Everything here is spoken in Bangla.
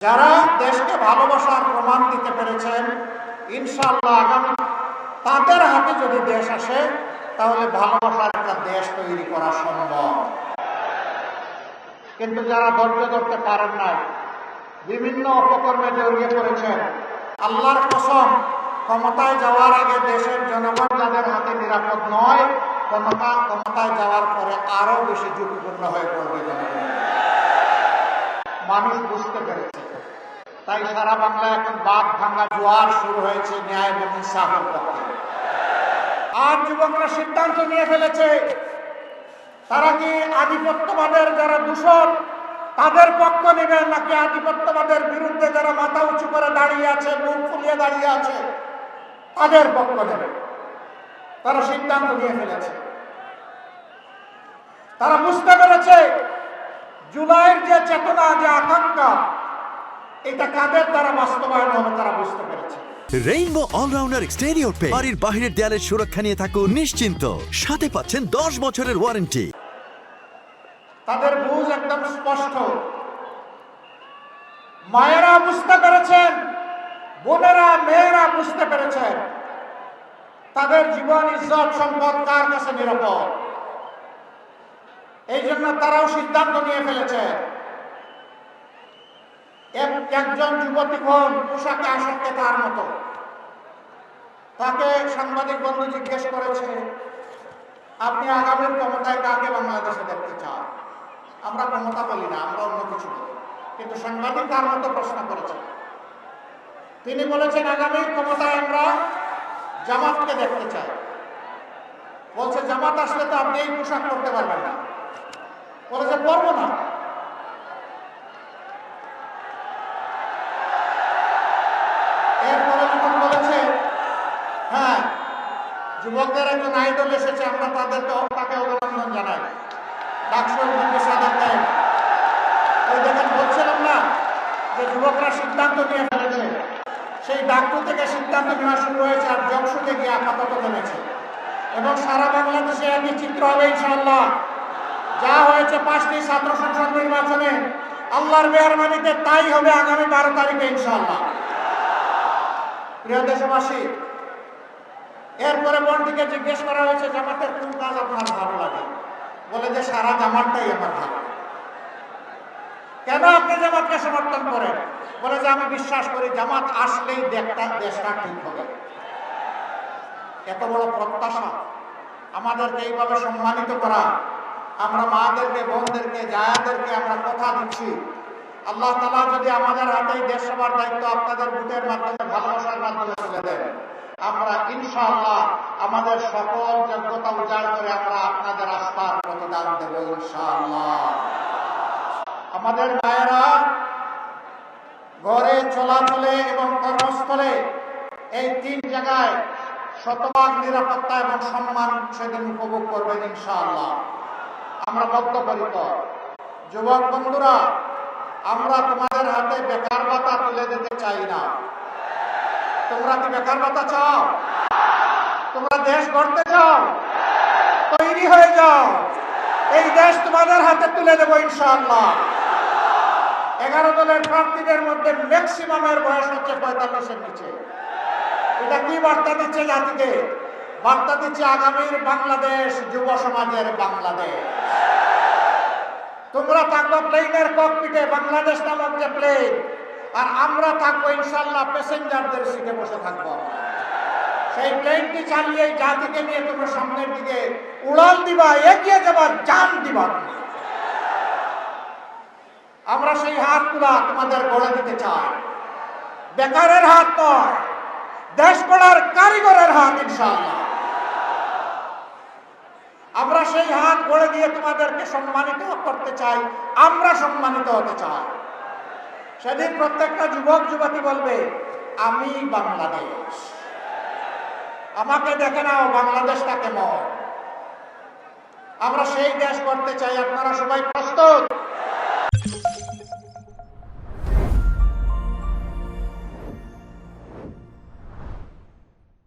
যারা দেশকে ভালোবাসার প্রমাণ দিতে পেরেছেন, ইনশাআল্লাহ আগামী তাদের হাতে যদি দেশ আসে তাহলে ভালোবাসার একটা দেশ তৈরি করা সম্ভব। কিন্তু যারা ধৈর্য ধরতে পারেন নাই, বিভিন্ন অপকর্মে জড়িয়ে পড়েছেন, আল্লাহর কসম ক্ষমতায় যাওয়ার আগে দেশের জনগণ যাদের হাতে নিরাপদ নয়, ক্ষমতায় যাওয়ার পরে আরো বেশি ঝুঁকিপূর্ণ হয়ে পড়বে জনগণ। মানুষ বুঝতে পেরেছে, তাই সারা বাংলায় এখন বাঘ ভাঙা জোয়ার শুরু হয়েছে ন্যায় এবং ইনসাফের পক্ষে। আর যুবকরা সিদ্ধান্ত নিয়ে ফেলেছে, তারা কি আধিপত্যবাদের যারা দূষণ তাদের পক্ষ নেবে, নাকি আধিপত্যবাদের বিরুদ্ধে যারা মাথা উঁচু করে দাঁড়িয়ে আছে, মুখ ফুলিয়ে দাঁড়িয়ে আছে তাদের পক্ষ নেবে। তারা সিদ্ধান্ত নিয়ে ফেলেছে। তারা বুঝতে পেরেছে জুলাইয়ের যে চেতনা, যে আকাঙ্ক্ষা, এটা কাদের দ্বারা বাস্তবায়ন হবে তারা বুঝতে পেরেছে। রেইনবো অলরাউন্ডার এক্সটেরিয়র পেইন্ট, বাড়ির বাহিরের দেয়ালের সুরক্ষা নিয়ে থাকুন নিশ্চিন্ত, সাথে পাচ্ছেন 10 বছরের ওয়ারেন্টি। তাদের বুঝ একদম স্পষ্ট। মায়েরা বুঝতে পেরেছেন, বোনেরা মেয়েরা বুঝতে পেরেছেন তাদের জীবন ইজ্জত সম্পদ কার কাছে নিরাপদ। এই জন্য তারাও সিদ্ধান্ত নিয়ে ফেলেছে। একজন যুবতী বোন পোশাকে আসক্ত তার মতো, তাকে সাংবাদিক বন্ধু জিজ্ঞেস করেছে, আপনি আগামীর ক্ষমতায় কাকে বাংলাদেশে দেখতে চান? আমরা ক্ষমতা বলি না, আমরা অন্য কিছু বলি। কিন্তু সাংবাদিক তার মতো প্রশ্ন করেছে। তিনি বলেছেন, আগামীর ক্ষমতায় আমরা জামাতকে দেখতে চাই। বলছে, জামাত আসলে তো আপনি এই পোশাক করতে পারবেন না। বলেছে, পরবো না। এরপরে যখন বলেছে, হ্যাঁ যুবকদের একজন আইডল এসেছে, আমরা তাকে অভিনন্দন জানাই, ডাকসুর সাদাত নায়েক। ওই দেখেন বলছিলাম না যে যুবকরা সিদ্ধান্ত নিয়ে ফেলেছে, সেই ডাকসু থেকে সিদ্ধান্ত নেওয়া শুরু হয়েছে আর জংশুতে গিয়ে আপাতত থেমেছে। এবং সারা বাংলাদেশে একই চিত্র হবে ইনশাআল্লাহ। যা হয়েছে 5টি ছাত্র সংসদ নির্বাচনে, আল্লাহর মেহরবানিতে তাই হবে আগামী 12 তারিখে ইনশাআল্লাহ। প্রিয় দেশবাসী, এরপরে বোনটিকে জিজ্ঞেস করা হয়েছে, জামাতের কোন কাজ আপনার ভালো লাগে? বলে যে সারা জামাতটাই আমার ভালো। কেন আপনি জামাতকে সমর্থন করেন? বলে যে আমি বিশ্বাস করি জামাত আসলেই দেশটা ঠিক হবে। এত বড় প্রত্যাশা, আমাদেরকে এইভাবে সম্মানিত করা, আমরা মাদেরকে, বোনদেরকে, জায়াদেরকে আমরা কথা দিচ্ছি, আল্লাহ তাআলা যদি আমাদের হাতেই দেশ সেবার দায়িত্ব আপনাদের ভোটের মাধ্যমে, ভালোবাসার মাধ্যমে তুলে দেন, আমরা ইনশাআল্লাহ আমাদের সকল যোগ্যতা উজাড় করে আমরা আপনাদের আস্থার প্রতিদান দেব ইনশাআল্লাহ। আমাদের মায়েরা ঘরে, চলাচলে এবং কর্মস্থলে এই 3 জায়গায় শতভাগ নিরাপত্তা এবং সম্মান সেদিন উপভোগ করবেন ইনশাআল্লাহ। আমরা বদ্ধপরিকর। যুবক বন্ধুরা, আমরা তোমাদের হাতে বেকার ভাতা তুলে দিতে চাই না। তোমরা কি বেকার ভাতা চাও? তোমরা দেশ গড়তে চাও? তৈরি হয়ে যাও, এই দেশ তোমাদের হাতে তুলে দেব ইনশাআল্লাহ। 11 দলের প্রার্থীদের মধ্যে ম্যাক্সিমামের বয়স হচ্ছে 45-এর নিচে। এটা কি বার্তা দিচ্ছে জাতিকে? বার্তা দিচ্ছে আগামীর বাংলাদেশ যুব সমাজের বাংলাদেশ। তোমরা থাকবো প্লেনের ককপিটে, বাংলাদেশ নামক যে প্লেন, আর আমরা থাকবো ইনশাআল্লাহ প্যাসেঞ্জারদের সিটে বসে থাকবো। সেই প্লেনটি চালিয়ে জাতিকে নিয়ে তোমরা সামনের দিকে উড়াল দিবা, এগিয়ে যাবা, জান দিবা। আমরা সেই হাতগুলা তোমাদের গড়ে দিতে চাই। বেকারের হাত নয়, দেশ গড়ার কারিগরের হাত ইনশাআল্লাহ। আমরা সেই হাত গড়ে দিয়ে তোমাদেরকে সম্মানিত করতে চাই, আমরা সম্মানিত হতে চাই। সেদিন প্রত্যেকটা যুবক যুবতী বলবে, আমি বাংলাদেশ, আমাকে দেখে নাও বাংলাদেশটা কেমন। আমরা সেই দেশ করতে চাই। আপনারা সবাই প্রস্তুত?